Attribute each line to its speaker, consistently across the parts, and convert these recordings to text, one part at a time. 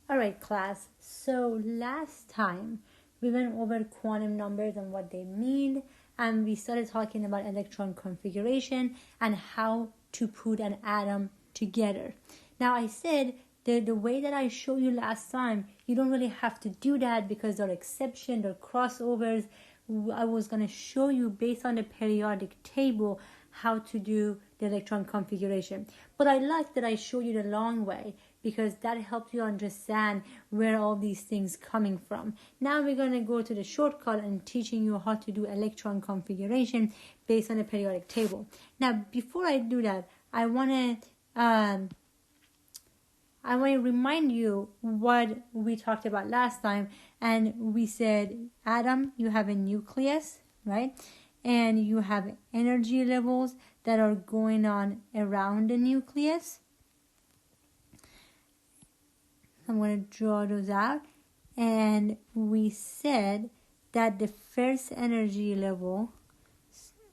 Speaker 1: Alright class, so last time we went over quantum numbers and what they mean, and we started talking about electron configuration and how to put an atom together. Now I said that the way that I showed you last time, you don't really have to do that because there are exceptions, there are crossovers. I was going to show you based on the periodic table how to do the electron configuration. But I like that I showed you the long way because that helped you understand where all these things coming from. Now we're going to go to the shortcut and teaching you how to do electron configuration based on the periodic table. Now before I do that, I want to remind you what we talked about last time. And we said, atom, you have a nucleus, right? And you have energy levels that are going on around the nucleus. I'm going to draw those out. And we said that the first energy level,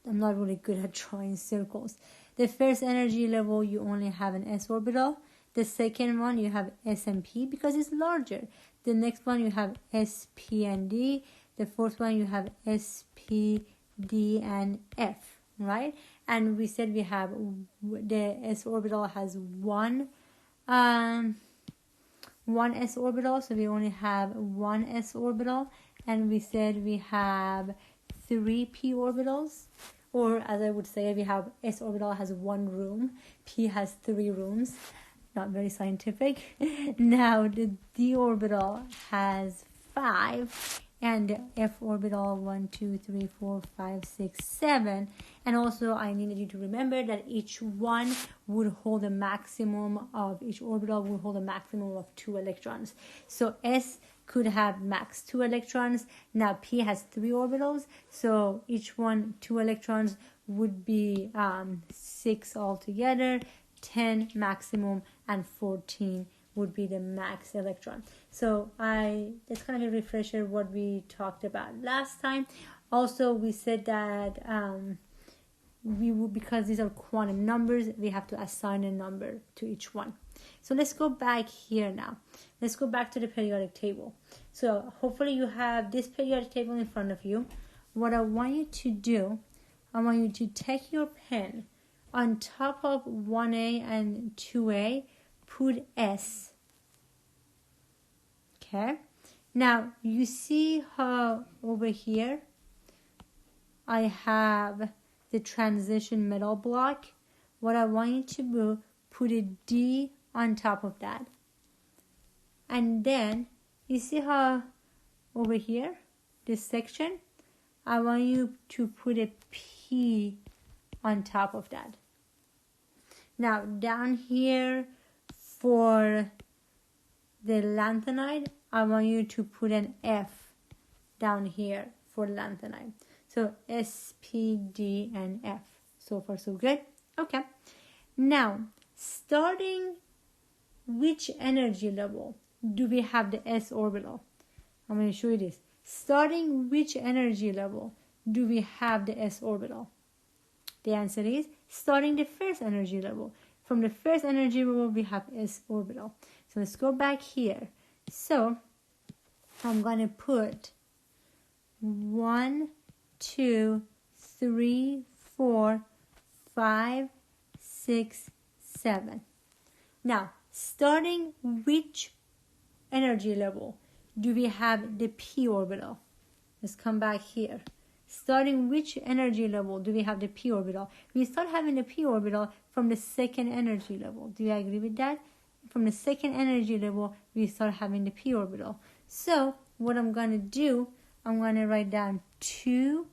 Speaker 1: I'm not really good at drawing circles. The first energy level, you only have an s orbital. The second one, you have S and P because it's larger. The next one, you have S, P, and D. The fourth one, you have S, P, D, and F, right? And we said we have the s orbital has one s orbital, so we only have one s orbital. And we said we have 3 p orbitals, or as I would say, we have s orbital has 1 room, p has 3 rooms. Not very scientific. Now the d orbital has 5, and the f orbital 1, 2, 3, 4, 5, 6, 7. And also I needed you to remember that each one would hold a maximum of, each orbital would hold a maximum of 2 electrons. So s could have max 2 electrons. Now p has 3 orbitals, so each one 2 electrons would be 6 altogether. 10 maximum and 14 would be the max electron. So that's kind of a refresher what we talked about last time. Also we said that because these are quantum numbers, we have to assign a number to each one. So let's go back here now. Let's go back to the periodic table. So hopefully you have this periodic table in front of you. What I want you to do, I want you to take your pen, on top of 1A and 2A, put S. Okay. Now, you see how over here, I have the transition metal block. What I want you to do, put a D on top of that. And then, you see how over here, this section, I want you to put a P on top of that. Now down here for the lanthanide, I want you to put an F down here for lanthanide. So S, P, D, and F. So far so good. Okay. Now, starting which energy level do we have the s orbital? I'm going to show you this. Starting which energy level do we have the s orbital? The answer is starting the first energy level. From the first energy level, we have s orbital. So let's go back here. So I'm going to put 1, 2, 3, 4, 5, 6, 7. Now, starting which energy level do we have the p orbital? Let's come back here. Starting which energy level do we have the p orbital? We start having the p orbital from the second energy level. Do you agree with that? From the second energy level, we start having the p orbital. So what I'm going to do, I'm going to write down 2,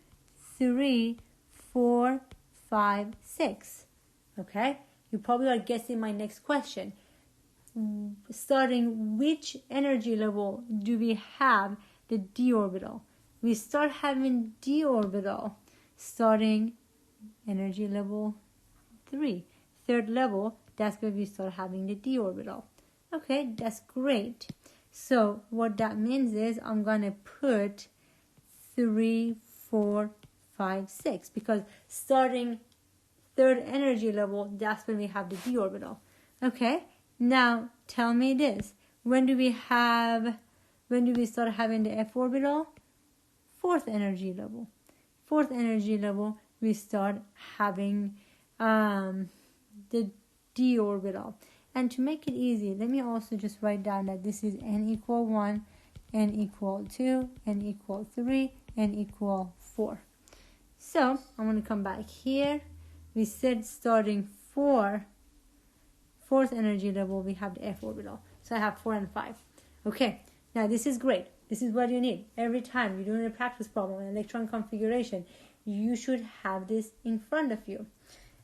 Speaker 1: 3, 4, 5, 6. Okay? You probably are guessing my next question. Starting which energy level do we have the d orbital? We start having d orbital starting energy level 3. Third level, that's where we start having the d orbital. Okay, that's great. So what that means is I'm going to put 3, 4, 5, 6 because starting third energy level, that's when we have the d orbital. Okay, now tell me this. When do we start having the f orbital? Fourth energy level. Fourth energy level, we start having the d orbital. And to make it easy, let me also just write down that this is n equal 1, n equal 2, n equal 3, n equal 4. So I'm going to come back here. We said starting fourth energy level, we have the f orbital. So I have 4 and 5. Okay, now this is great. This is what you need. Every time you're doing a practice problem, an electron configuration, you should have this in front of you.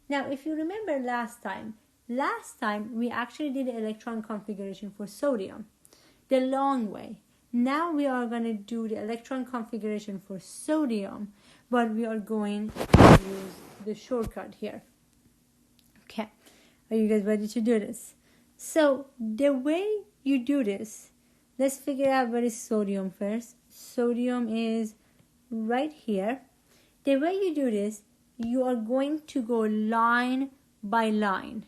Speaker 1: Now, if you remember last time we actually did the electron configuration for sodium, the long way. Now we are going to do the electron configuration for sodium, but we are going to use the shortcut here. Okay, are you guys ready to do this? So the way you do this, let's figure out what is sodium first. Sodium is right here. The way you do this, you are going to go line by line.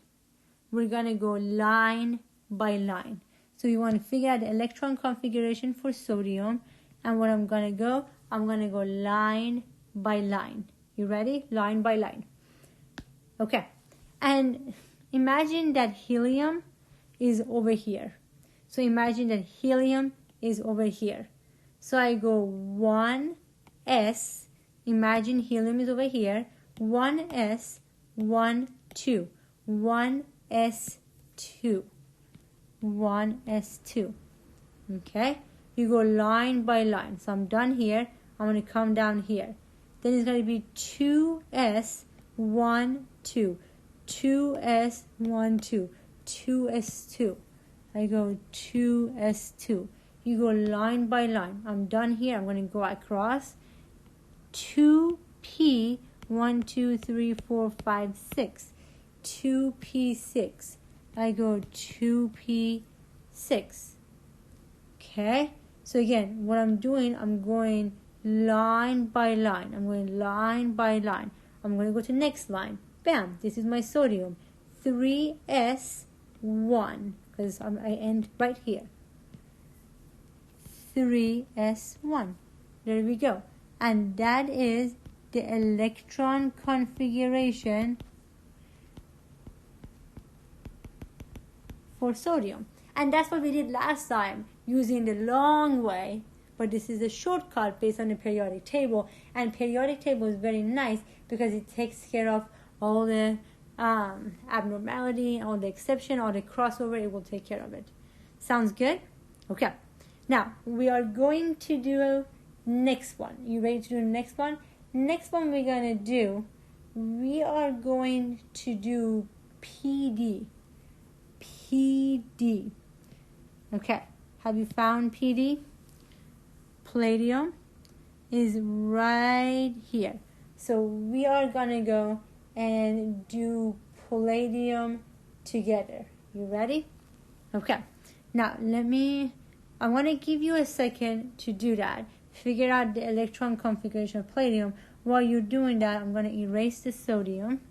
Speaker 1: We're going to go line by line. So you want to figure out the electron configuration for sodium. And what I'm going to go line by line. You ready? Line by line. Okay. And imagine that helium is over here. So imagine that helium is over here. So I go 1s. Imagine helium is over here. 1s, 1, 2. 1s2. 1s2. Okay? You go line by line. So I'm done here. I'm going to come down here. Then it's going to be 2s, 1, 2. 2s, 1, 2. 2s2. I go 2s2. You go line by line. I'm done here. I'm going to go across. 2p, 1, 2, 3, 4, 5, 6. 2p6. I go 2p6. Okay? So again, what I'm doing, I'm going line by line. I'm going line by line. I'm going to go to next line. Bam! This is my sodium. 3s1. Because I end right here. 3s1. There we go. And that is the electron configuration for sodium. And that's what we did last time, using the long way. But this is a shortcut based on the periodic table. And periodic table is very nice because it takes care of all the abnormality, all the exception, all the crossover. It will take care of it. Sounds good? Okay. Now, we are going to do next one. You ready to do the next one? Next one we are going to do PD. PD. Okay. Have you found PD? Palladium is right here. So we are going to go and do palladium together. You ready? Okay. Now, I want to give you a second to do that. Figure out the electron configuration of palladium. While you're doing that, I'm going to erase the sodium.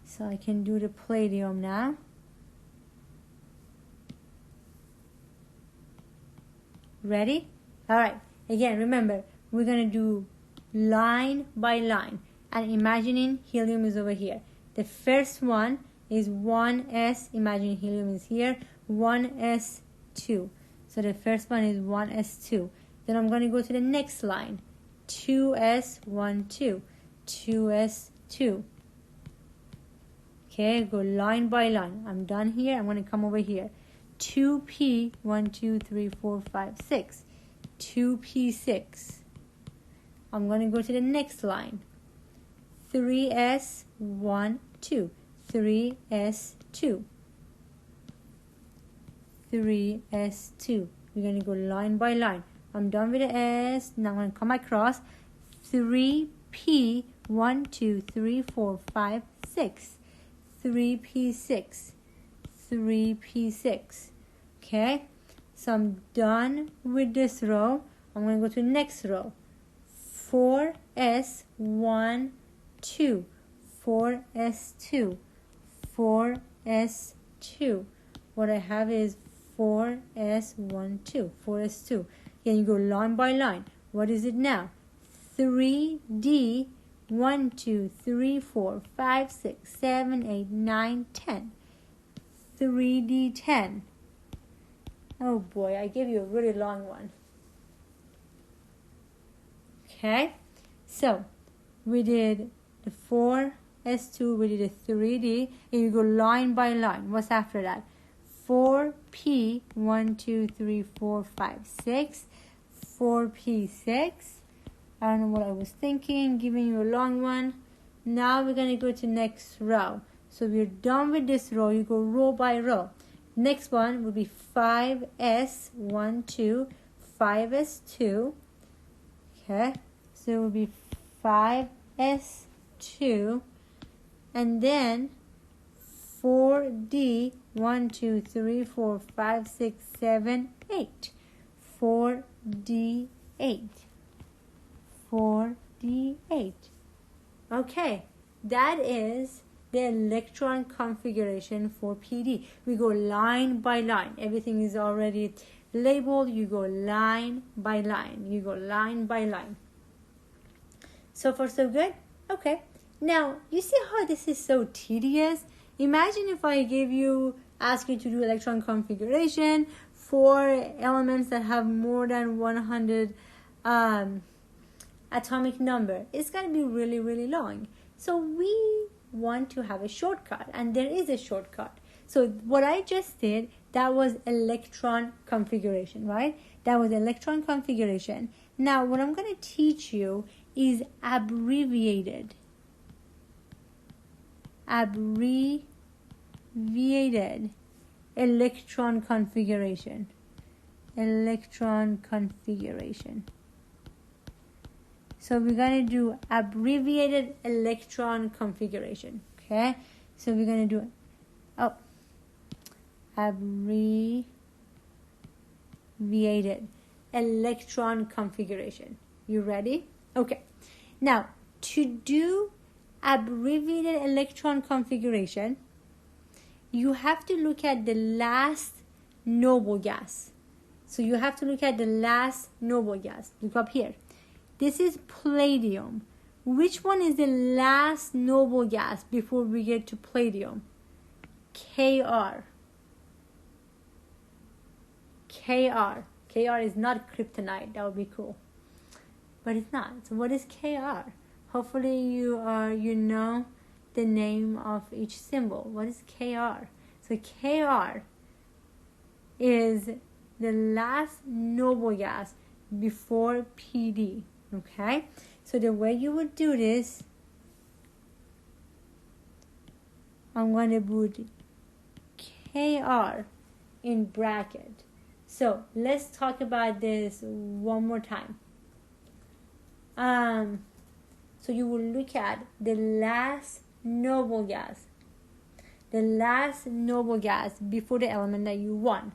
Speaker 1: So I can do the palladium now. Ready? All right. Again, remember, we're going to do line by line. And imagining helium is over here. The first one is 1s. Imagine helium is here. 1s2. So the first one is 1s2. Then I'm going to go to the next line. 2s1, 2. 2s2. Okay, go line by line. I'm done here. I'm going to come over here. 2p, 1, 2, 3, 4, 5, 6. 2p6. I'm going to go to the next line. 3s1, 2. 3s2. 3s2. We're going to go line by line. I'm done with the s. Now I'm going to come across. 3p, 1, 2, 3, 4, 5, 6. 3p6. 3p6. Okay, so I'm done with this row. I'm going to go to the next row. 4s1, 2. 4s2. 4s2. What I have is 4s12, 4s2. Then you go line by line. What is it now? 3d 1, 2, 3, 4, 5, 6, 7, 8, 9, 10. 3d10. Oh boy, I gave you a really long one. Okay, so we did the 4s2, we did a 3d, and you go line by line. What's after that? 4p, 1, 2, 3, 4, 5, 6, 4p6. I don't know what I was thinking, giving you a long one. Now we're going to go to next row. So we're done with this row. You go row by row. Next one will be 5s12, 5s2. Okay, so it will be 5s2, and then 4d 1, 2, 3, 4, 5, 6, 7, 8. 4d8. 4d8. Okay, that is the electron configuration for PD. We go line by line. Everything is already labeled. You go line by line. You go line by line. So far, so good? Okay. Now, you see how this is so tedious? Imagine if I ask you to do electron configuration for elements that have more than 100 atomic number. It's going to be really, really long. So we want to have a shortcut, and there is a shortcut. So what I just did, that was electron configuration, right? That was electron configuration. Now what I'm going to teach you is abbreviated electron configuration. So we're going to do abbreviated electron configuration. Okay, so we're going to do abbreviated electron configuration. You ready? Okay. Now, to do abbreviated electron configuration, you have to look at the last noble gas. So you have to look at the last noble gas. Look up here. This is palladium. Which one is the last noble gas before we get to palladium? Kr. Kr is not kryptonite. That would be cool. But it's not. So what is Kr? Hopefully you know the name of each symbol. What is Kr? So Kr is the last noble gas before PD. Okay? So the way you would do this, I'm going to put Kr in bracket. So let's talk about this one more time. So you will look at the last noble gas. The last noble gas before the element that you want.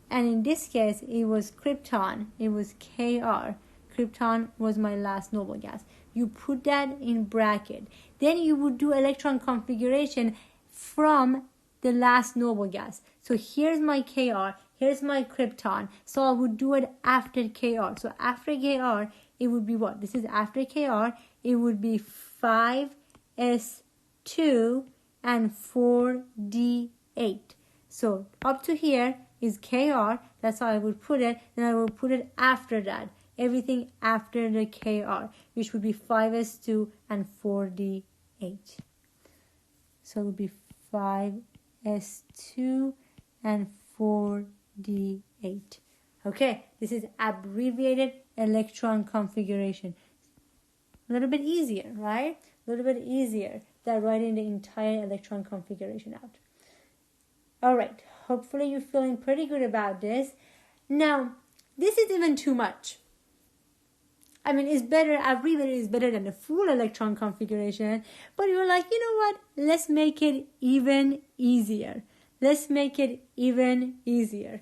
Speaker 1: And in this case, it was krypton. It was Kr. Krypton was my last noble gas. You put that in bracket. Then you would do electron configuration from the last noble gas. So here's my Kr. Here's my krypton. So I would do it after Kr. So after Kr, it would be what? This is after Kr. It would be 5s2 and 4d8. So up to here is Kr. That's how I would put it. Then I will put it after that. Everything after the Kr, which would be 5s2 and 4d8. So it would be 5s2 and 4d8. Okay, this is abbreviated electron configuration. A little bit easier, right? A little bit easier than writing the entire electron configuration out. All right, hopefully you're feeling pretty good about this. Now, this is even too much. I mean, it's better, abbreviated is better than the full electron configuration. But you're like, you know what? Let's make it even easier. Let's make it even easier.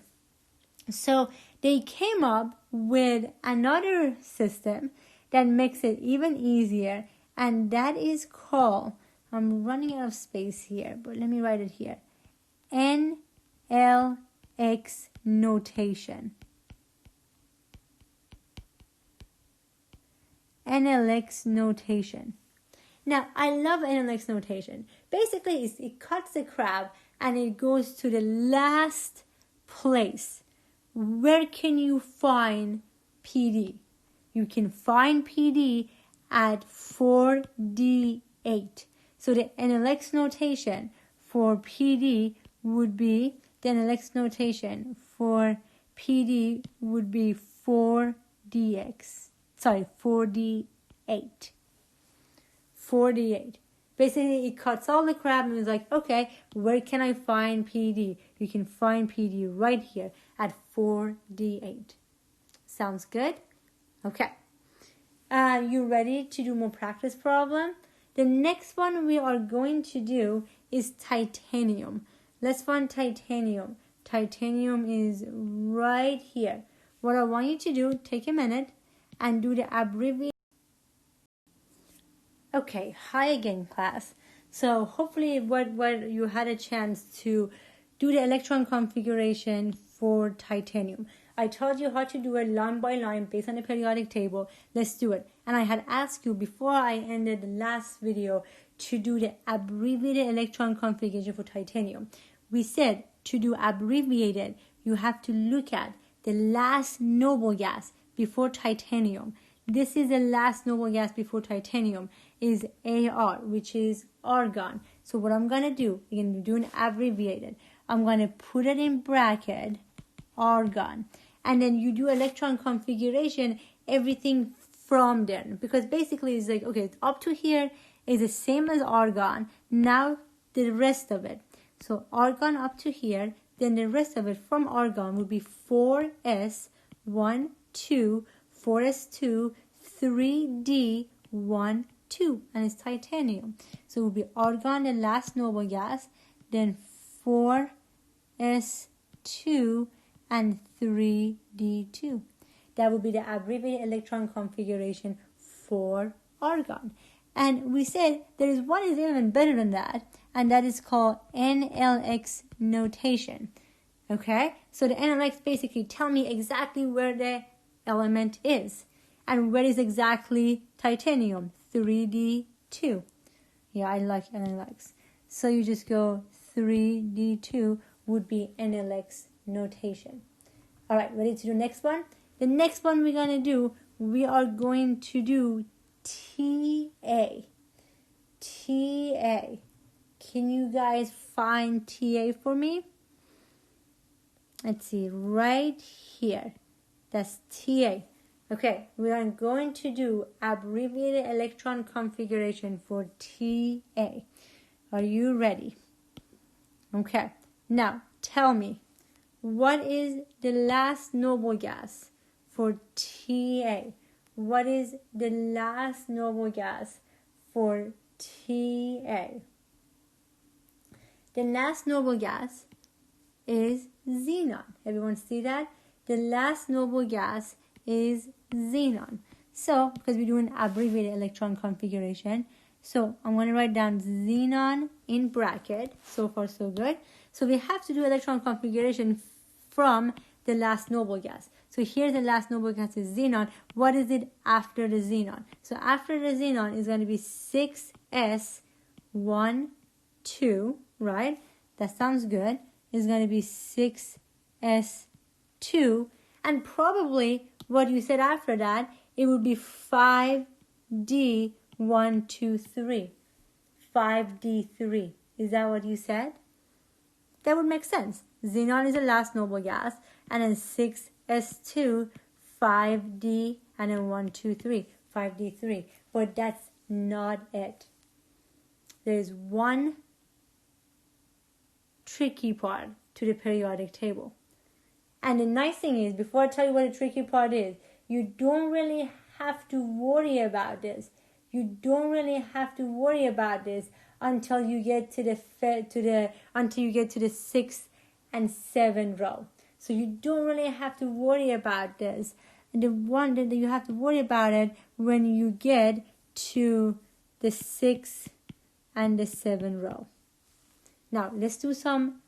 Speaker 1: So they came up with another system that makes it even easier, and that is called I'm running out of space here, but let me write it here. N-L-X notation. N-L-X notation. Now, I love N-L-X notation. Basically, it cuts the crab and it goes to the last place. Where can you find PD? You can find PD at 4D8. So the N-L-X notation for PD would be, the N-L-X notation for PD would be 4D8. 4D8. Basically, it cuts all the crap and it's like, okay, where can I find PD? You can find PD right here at 4D8. Sounds good? Okay. You ready to do more practice problem? The next one we are going to do is titanium. Let's find titanium. Titanium is right here. What I want you to do, take a minute and do the abbreviated. Okay, hi again, class. So hopefully what you had a chance to do the electron configuration for titanium. I told you how to do it line by line based on the periodic table. Let's do it. And I had asked you before I ended the last video to do the abbreviated electron configuration for titanium. We said to do abbreviated, you have to look at the last noble gas before titanium. This is the last noble gas before titanium is Ar, which is argon. So what I'm going to do, again, we're doing abbreviated. I'm going to put it in bracket, argon. And then you do electron configuration, everything from there. Because basically it's like, okay, up to here is the same as argon. Now the rest of it. So argon up to here, then the rest of it from argon would be 4s1, 2, 4s2, 3d, 1, 2, and it's titanium. So it will be argon, the last noble gas, then 4s2 and 3d2. That would be the abbreviated electron configuration for argon. And we said there is one is even better than that, and that is called N-L-X notation. Okay? So the N-L-X basically tell me exactly where the element is. And where is exactly titanium? 3D2. Yeah, I like N-L-X. So you just go 3D2 would be N-L-X notation. All right, ready to do the next one? The next one we're going to do, we are going to do TA. TA. Can you guys find TA for me? Let's see, right here. That's TA. Okay, we are going to do abbreviated electron configuration for TA. Are you ready? Okay, now tell me, what is the last noble gas for TA? What is the last noble gas for TA? The last noble gas is xenon. Everyone see that? The last noble gas is xenon. So, because we're doing abbreviated electron configuration, so I'm going to write down xenon in bracket. So far, so good. So we have to do electron configuration from the last noble gas. So here the last noble gas is xenon. What is it after the xenon? So after the xenon is going to be 6s1, 2, right? That sounds good. It's going to be 6s2. And probably what you said after that, it would be 5d1, 2, 3. 5d3. Is that what you said? That would make sense. Xenon is the last noble gas, and then 6s2, 5d, and then 1, 2, 3. 5d3. But that's not it. There's one tricky part to the periodic table. And the nice thing is, before I tell you what the tricky part is, you don't really have to worry about this. You don't really have to worry about this until you get to the 6th and 7th row. So you don't really have to worry about this. And the one that you have to worry about it when you get to the 6th and the 7 row. Now let's do some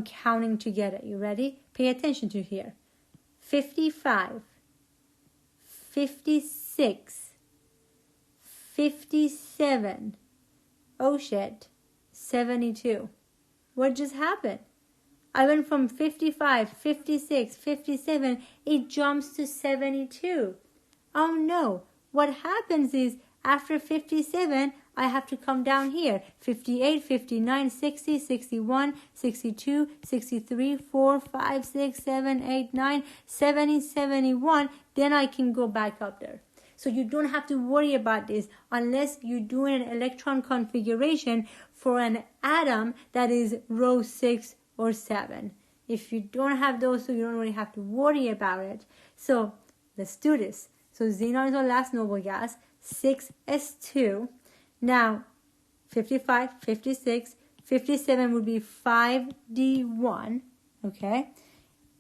Speaker 1: counting together. You ready? Pay attention to here. 55, 56, 57, oh shit, 72. What just happened? I went from 55, 56, 57, it jumps to 72. Oh no, what happens is after 57, I have to come down here. 58, 59, 60, 61, 62, 63, 4, 5, 6, 7, 8, 9, 70, 71. Then I can go back up there. So you don't have to worry about this unless you're doing an electron configuration for an atom that is row 6 or 7. If you don't have those, so you don't really have to worry about it. So let's do this. So xenon is our last noble gas. 6s2. Now 55, 56, 57 would be 5d1. Okay,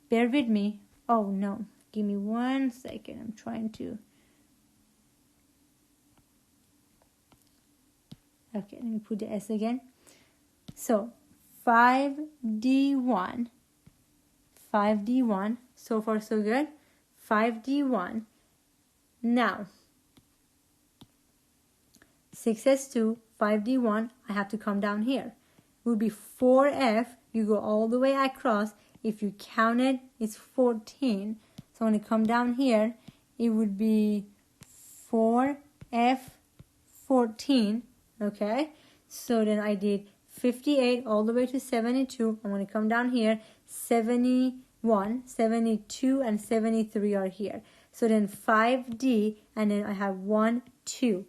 Speaker 1: bear with me. Oh no, give me 1 second. I'm trying to. Okay, let me put the S again. So 5d1. So far so good. 5d1. Now 6s2, 5d1, I have to come down here. It would be 4f, you go all the way across. If you count it, it's 14. So when I come down here, it would be 4f14, okay? So then I did 58 all the way to 72. I'm going to come down here, 71, 72, and 73 are here. So then 5d, and then I have 1, 2.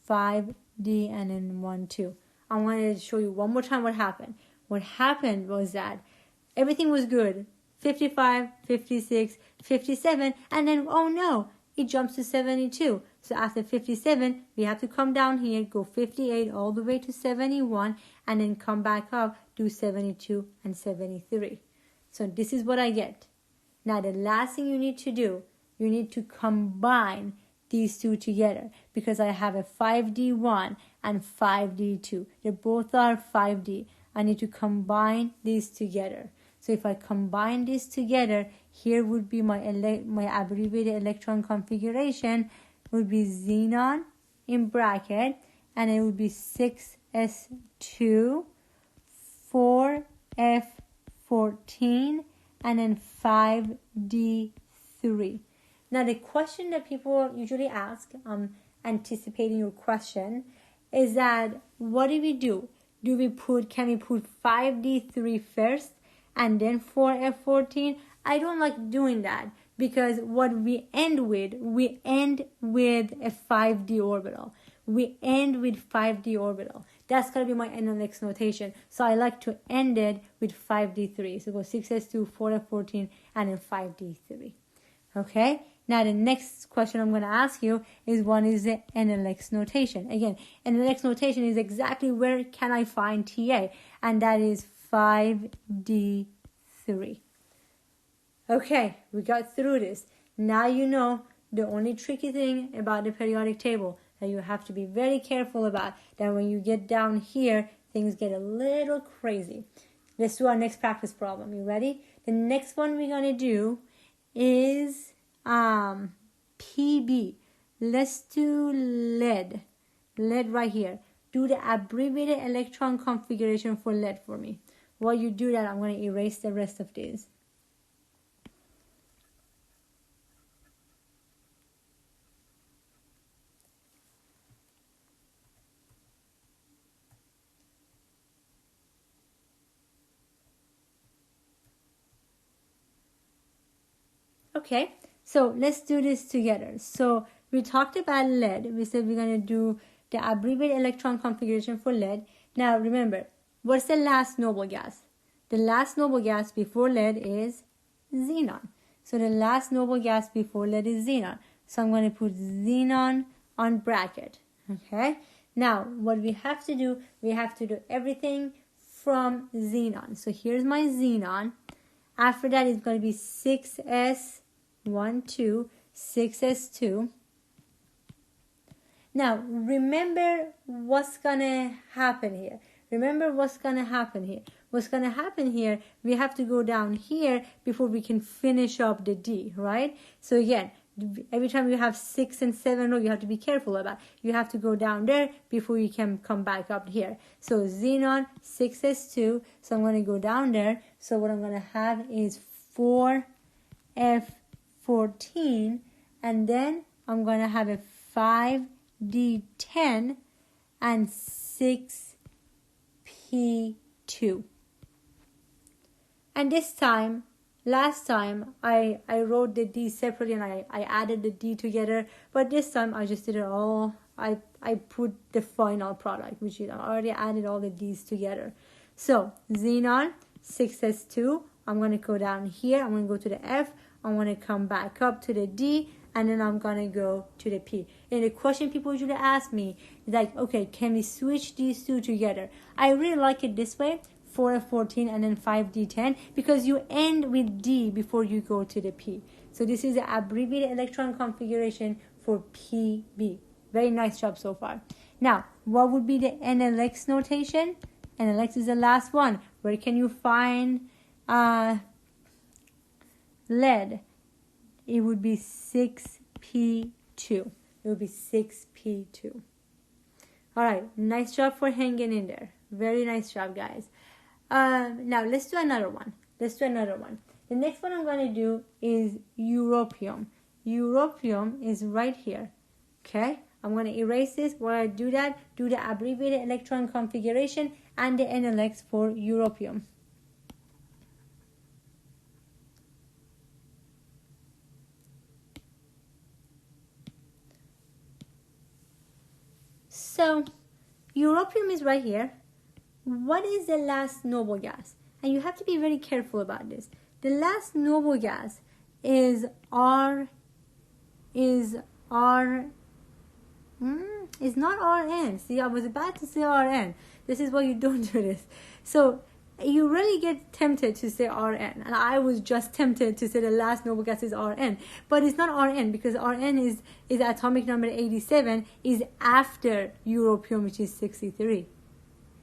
Speaker 1: 5d and then 1, 2. I wanted to show you one more time what happened. What happened was that everything was good. 55, 56, 57, and then, oh no, it jumps to 72. So after 57, we have to come down here, go 58 all the way to 71, and then come back up, do 72 and 73. So this is what I get. Now the last thing you need to do, you need to combine these two together, because I have a 5d1 and 5d2. They both are 5d. I need to combine these together. So if I combine this together, here would be my abbreviated electron configuration would be xenon in bracket, and it would be 6s2, 4f14, and then 5d3. Now the question that people usually ask, anticipating your question, is that what do we do? Can we put 5d3 first and then 4f14? I don't like doing that, because what we end with a 5d orbital. We end with 5d orbital. That's going to be my NLX notation. So I like to end it with 5d3. So go 6s2, 4f14, and then 5d3. Okay? Now the next question I'm going to ask you is, what is the NLX notation? Again, NLX notation is exactly where can I find TA, and that is 5d3. Okay, we got through this. Now you know the only tricky thing about the periodic table that you have to be very careful about, that when you get down here, things get a little crazy. Let's do our next practice problem. You ready? The next one we're going to do is PB. Let's do lead. Lead right here. Do the abbreviated electron configuration for lead for me. While you do that, I'm going to erase the rest of these. Okay, so let's do this together. So we talked about lead. We said we're going to do the abbreviated electron configuration for lead. Now remember, what's the last noble gas? The last noble gas before lead is xenon. So the last noble gas before lead is xenon. So I'm going to put xenon on bracket. Okay, now what we have to do, we have to do everything from xenon. So here's my xenon. After that, it's going to be 6s1, 2, 6s2. Now, remember what's going to happen here. What's going to happen here, we have to go down here before we can finish up the D, right? So again, every time you have 6 and 7 row, you have to be careful about. You have to go down there before you can come back up here. So xenon 6s2. So I'm going to go down there. So what I'm going to have is 4f14, and then I'm going to have a 5d10 and 6p2. And this time, last time, I wrote the D separately and I added the D together. But this time, I just did it all. I put the final product, which is I already added all the D's together. So, xenon 6s2. I'm going to go down here. I'm going to go to the F. I'm going to come back up to the D. And then I'm going to go to the P. And the question people usually ask me is like, okay, can we switch these two together? I really like it this way. 4f14 and then 5d10, because you end with D before you go to the P. So this is the abbreviated electron configuration for PB. Very nice job so far. Now, what would be the NLX notation? NLX is the last one. Where can you find lead? It would be 6p2. It would be 6p2. All right, nice job for hanging in there. Very nice job, guys. Now let's do another one. The next one I'm going to do is europium. Europium is right here. Okay, I'm going to erase this. While I do that, do the abbreviated electron configuration and the NLX for europium. So europium is right here. What is the last noble gas? And you have to be very careful about this. The last noble gas is it's not Rn. See, I was about to say Rn. This is why you don't do this. So you really get tempted to say Rn. And I was just tempted to say the last noble gas is Rn. But it's not Rn, because Rn is atomic number 87, is after europium, which is 63.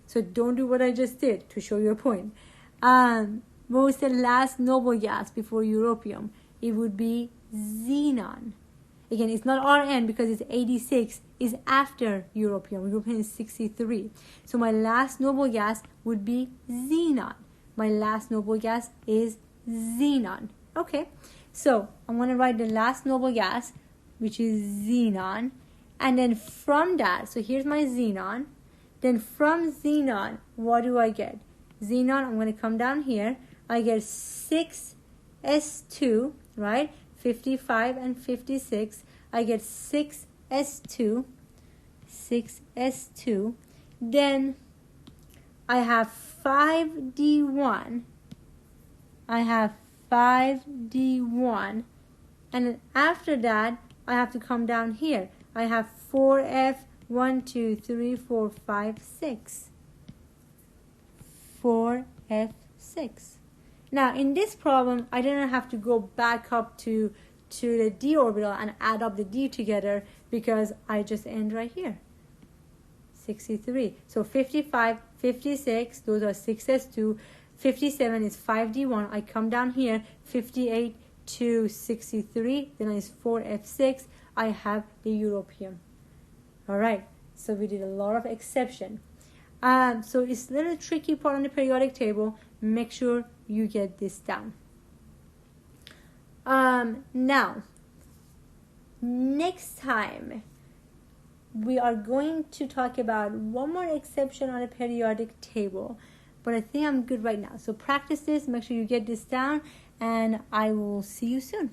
Speaker 1: So don't do what I just did to show you a point. What was the last noble gas before europium? It would be xenon. Again, it's not Rn because it's 86, is after europium. Europium is 63. So my last noble gas would be xenon. My last noble gas is xenon. Okay, so I'm going to write the last noble gas, which is xenon. And then from that, so here's my xenon. Then from xenon, what do I get? Xenon, I'm going to come down here. I get 6s2, right? 55 and 56. I get 6s2. Then I have 5d1. And then after that, I have to come down here. I have 4f. 1, 2, 3, 4, 5, 6. 4f6. Now, in this problem, I didn't have to go back up to the d orbital and add up the d together, because I just end right here. 63. So 55, 56, those are 6s2. 57 is 5d1. I come down here, 58 to 63. Then it's 4f6. I have the europium. All right, so we did a lot of exception. So it's a little tricky part on the periodic table. Make sure you get this down. Now, next time, we are going to talk about one more exception on a periodic table. But I think I'm good right now. So practice this, make sure you get this down, and I will see you soon.